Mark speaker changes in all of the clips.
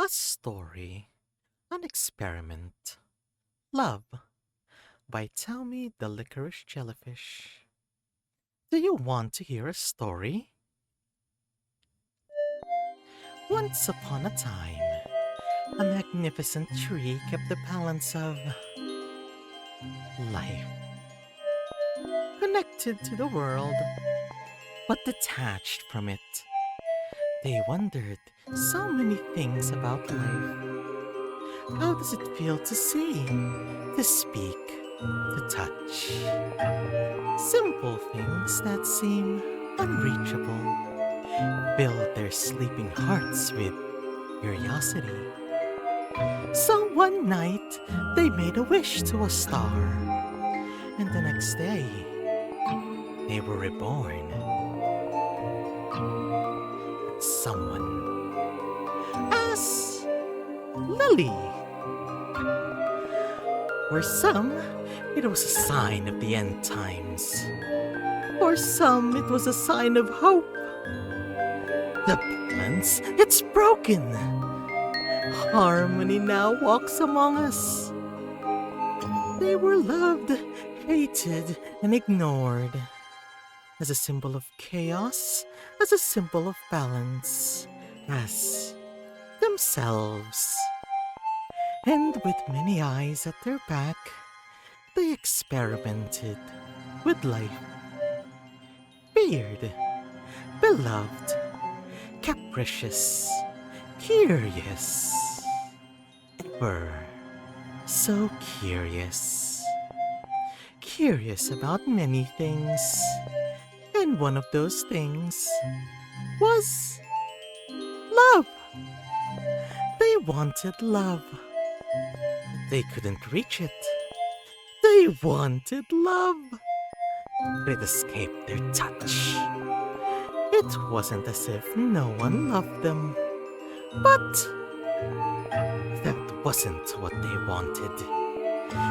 Speaker 1: A story, an experiment. Love by Taumi the Licorice Jellyfish. Do you want to hear a story? Once upon a time, a magnificent tree kept the balance of life, connected to the world, but detached from it. They wondered so many things about life. How does it feel to see, to speak, to touch? Simple things that seem unreachable fill their sleeping hearts with curiosity. So one night, they made a wish to a star, and the next day, they were reborn. Someone as Lily. For some, it was a sign of the end times. For some, it was a sign of hope. The balance, it's broken. Harmony now walks among us. They were loved, hated, and ignored. As a symbol of chaos, as a symbol of balance, as themselves. And with many eyes at their back, they experimented with life. Feared, beloved, capricious, curious. Ever so curious. Curious about many things. And one of those things was love. They wanted love. They couldn't reach it. They wanted love. But it escaped their touch. It wasn't as if no one loved them. But that wasn't what they wanted.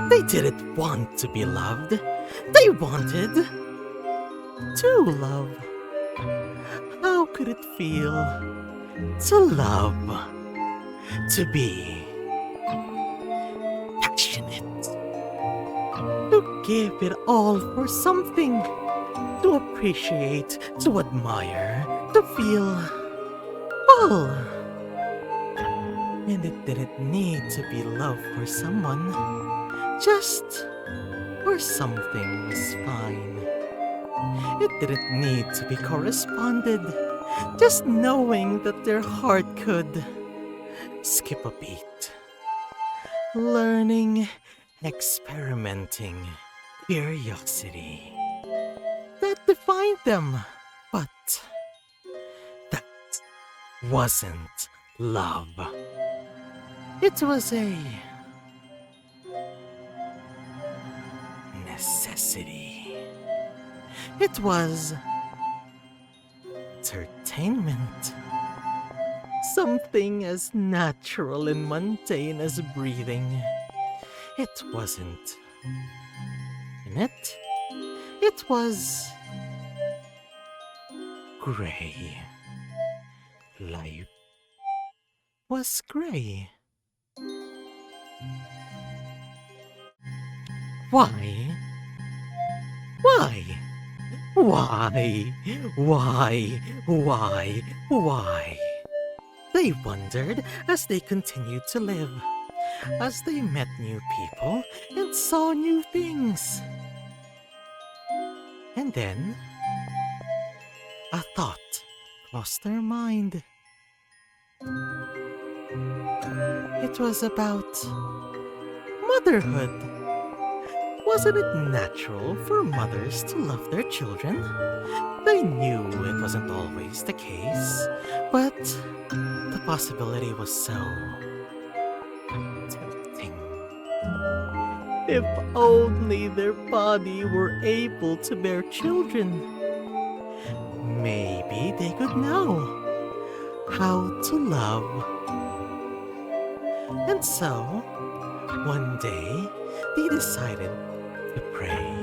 Speaker 1: They didn't want to be loved. They wanted to love. How could it feel to love? To be passionate, to give it all for something, to appreciate, to admire, to feel full. And it didn't need to be love for someone, just for something was fine. It didn't need to be corresponded, just knowing that their heart could skip a beat. Learning, experimenting, curiosity. That defined them, but that wasn't love. It was a necessity. It was entertainment. Something as natural and mundane as breathing. It wasn't in it. It was gray. Life was gray. Why? Why? Why? Why? Why? Why? They wondered as they continued to live, as they met new people and saw new things. And then, a thought crossed their mind. It was about motherhood. Wasn't it natural for mothers to love their children? They knew it wasn't always the case, but the possibility was so tempting. If only their body were able to bear children, maybe they could know how to love. And so, one day, they decided to pray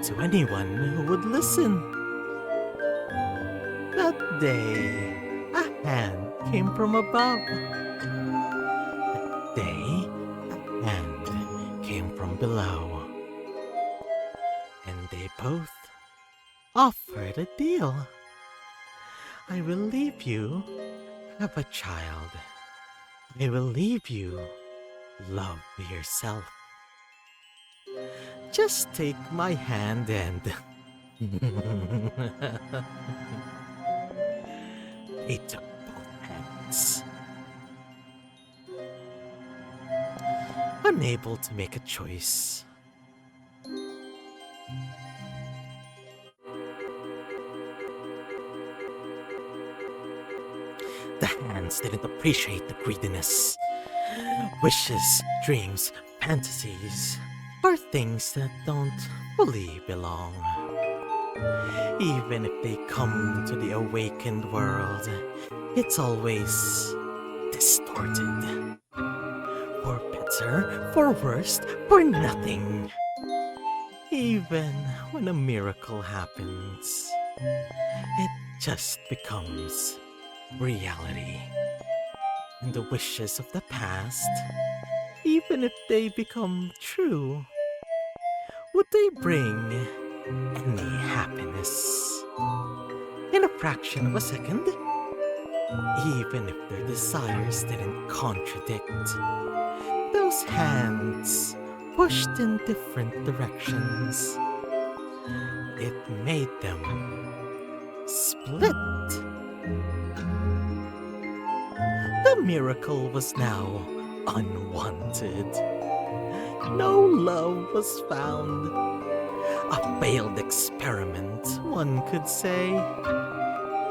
Speaker 1: to anyone who would listen. That day, a hand came from above. Day and came from below. And they both offered a deal. I will leave you have a child. I will leave you love yourself. Just take my hand and they took both hands. Unable to make a choice. The hands didn't appreciate the greediness. Wishes, dreams, fantasies are things that don't fully belong. Even if they come to the awakened world, it's always distorted. For better, for worse, for nothing. Even when a miracle happens, it just becomes reality. And the wishes of the past, even if they become true, would they bring any happiness? In a fraction of a second, even if their desires didn't contradict, those hands pushed in different directions. It made them split. The miracle was now unwanted. No love was found. A failed experiment, one could say.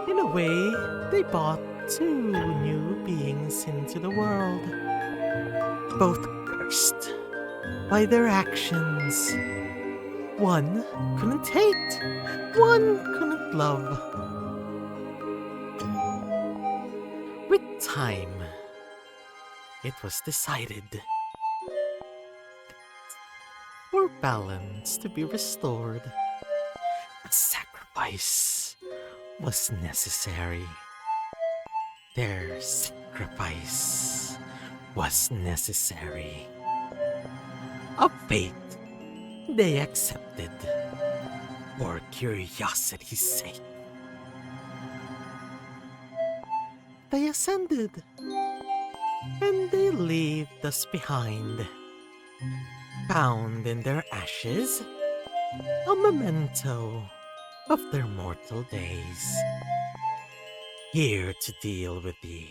Speaker 1: In a way, they brought two new beings into the world. Both cursed by their actions. One couldn't hate, one couldn't love. With time, it was decided for balance to be restored, a sacrifice was necessary. Their sacrifice was necessary. A fate they accepted for curiosity's sake. They ascended, and they left us behind, bound in their ashes, a memento of their mortal days, here to deal with the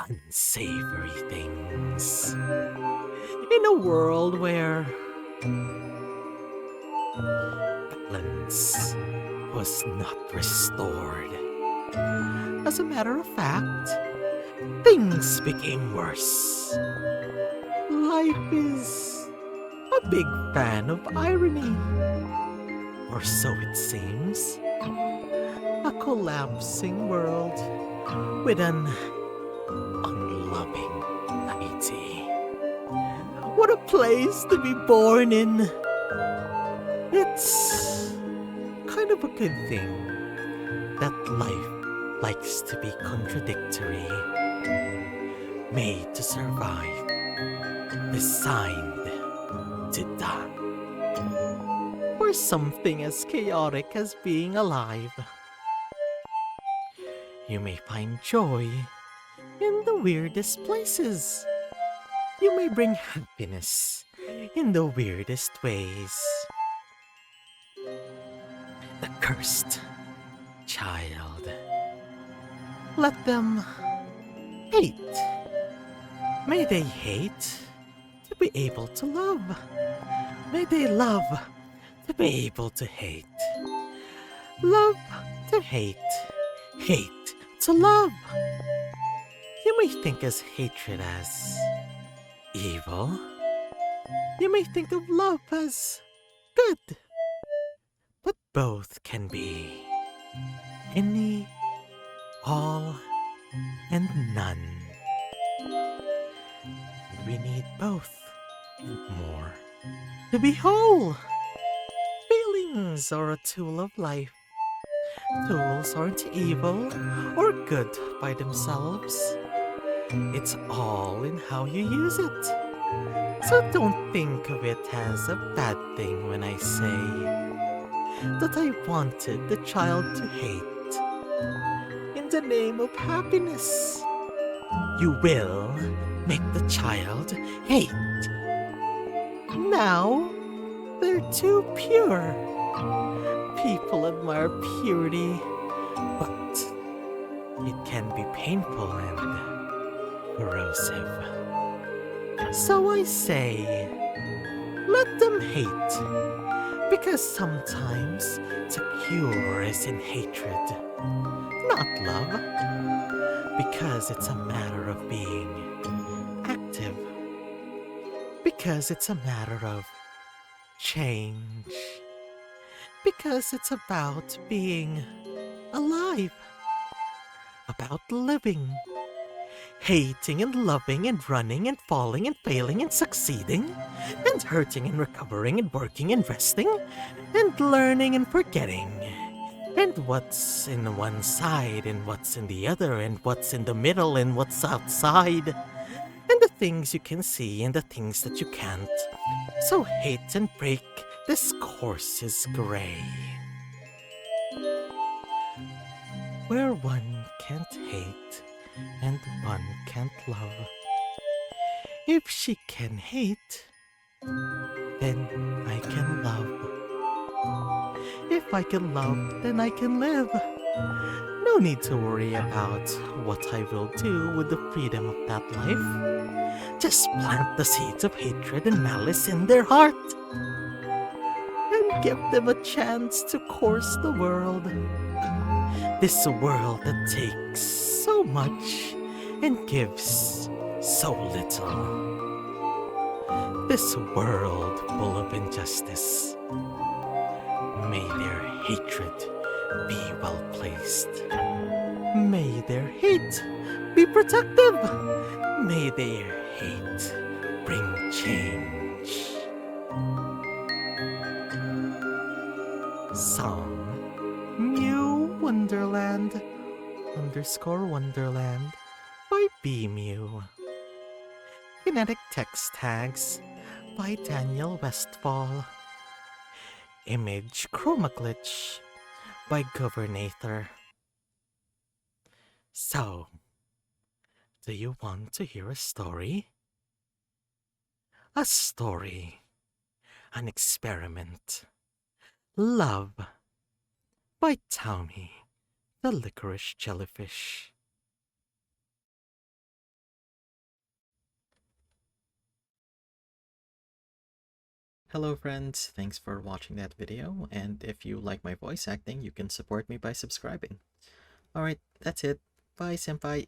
Speaker 1: unsavory things. In a world where balance was not restored. As a matter of fact, things became worse. Life is a big fan of irony. Or so it seems. A collapsing world with an unloving deity. What a place to be born in! It's kind of a good thing that life likes to be contradictory, made to survive, designed to die. Or something as chaotic as being alive. You may find joy in the weirdest places. You may bring happiness in the weirdest ways. The cursed child. Let them hate. May they hate to be able to love. May they love to be able to hate. Love to hate. Hate to love. You may think as hatred as evil. You may think of love as good. But both can be any, all, and none. We need both and more to be whole. Feelings are a tool of life. Tools aren't evil or good by themselves. It's all in how you use it. So don't think of it as a bad thing when I say that I wanted the child to hate in the name of happiness. You will make the child hate. Now, they're too pure. People admire purity, but it can be painful and corrosive. So I say, let them hate, because sometimes the cure is in hatred, not love, because it's a matter of being active, because it's a matter of change, because it's about being alive, about living. Hating and loving and running and falling and failing and succeeding, and hurting and recovering and working and resting, and learning and forgetting, and what's in one side and what's in the other, and what's in the middle and what's outside, and the things you can see and the things that you can't. So hate and break, this course is gray. Where one can't hate and one can't love. If she can hate, then I can love. If I can love, then I can live. No need to worry about what I will do with the freedom of that life. Just plant the seeds of hatred and malice in their heart and give them a chance to course the world. This world that takes so much and gives so little. This world full of injustice. May their hatred be well placed. May their hate be protective. May their hate bring change. Song Mew Wonderland _Wonderland by BMew. Kinetic text tags by Daniel Westfall. Image chroma glitch by Governator. So, do you want to hear a story? A story, an experiment. Love by Taumi the Licorice Jellyfish. Hello friends, thanks for watching that video, and if you like my voice acting, you can support me by subscribing. Alright, that's it. Bye senpai.